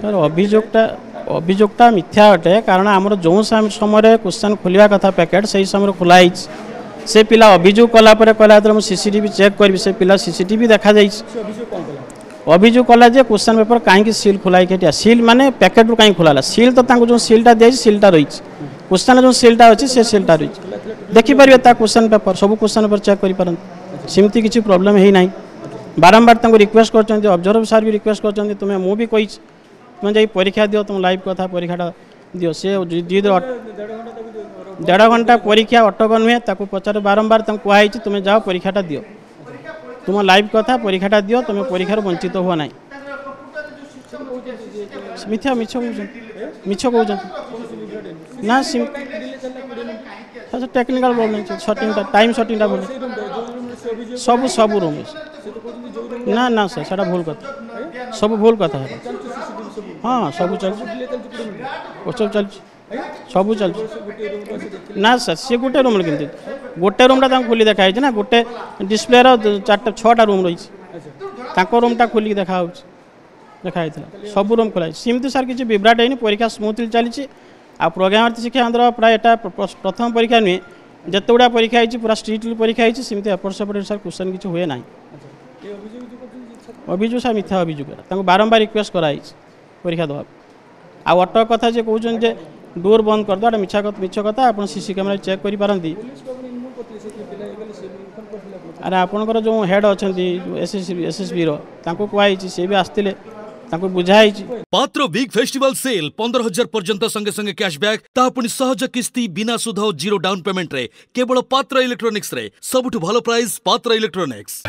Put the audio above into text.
तर अभियोगटा मिथ्या अटे कारण आमर जो समय क्वेश्चन खोलिया कथा पैकेट से समय खोलाई से पिला अभियोग कलापर कहला मुझे सीसीटीवी चेक करी से पिला सीसीटीवी देखा अभियोग कला जे क्वेश्चन पेपर कहीं सील खोलाई सील माने पैकेट रू कहीं खोला सील तो जो सीलटा दी सीलटा रही क्वेश्चन जो सीलटा अच्छी से सीलटा रही देखिपारे क्वेश्चन पेपर सब क्वेश्चन पेपर चेक करमती किसी प्रोब्लेम है ना बारंबार रिक्वेस्ट कर ऑब्जर्वर सार भी रिक्वेस्ट कर तुम्हें मुझे भी कही तुम जा परीक्षा दियो तुम लाइव कथा परीक्षा दियो से डेढ़ घंटा परीक्षा अटक नुहे पचार बारंबार कहुई तुम्हें जाओ परीक्षाटा दियो तुम लाइव कथा परीक्षाटा दियो तुम परीक्षार वंचित हुआ ना मिथ्या मिछ कौन ना technical problem shooting time shooting बोले सब सब रूम ना ना सर सारा भूल कथा सब भूल कथा है हाँ सब चल सब चल ना सर सी गोटे रूम केमती गोटे रूमटा खोली देखाई ना गोटे डिस्प्ले चार छटा रूम रही रूमटा खोलिक देखाई सब रूम खोलाई सेमती सार किसी विभ्राट है परीक्षा स्मूथली चली आ प्रोग्राम शिक्षा केन्द्र प्राय प्रथम परीक्षा नुहे जिते गुड़ा परीक्षा होती पूरा स्ट्रिक्टली परीक्षा होती सेमती एपट सेपट सार क्वेश्चन किसी हुए ना अभियोग सार मिथ्या अभियोग बारंबार रिक्वेस्ट कराई परीक्षा दवा आ अटक कथा जे कहते डोर बंद कर दो मिछ कथा आप सीसी कैमेरा चेक करें अरे आपणकर जो हेड अच्छा एसएसबी कहुई सी भी आसते बुझाई पात्र बिग फेस्टिवल सेल 15,000 पर्यंत संगे संगे कैशबैक तापुनी सहज किस्ती बिना सुध जीरो डाउन पेमेंट रे केवल पात्र इलेक्ट्रॉनिक्स रे सबुठ भलो प्राइस पात्र इलेक्ट्रॉनिक्स।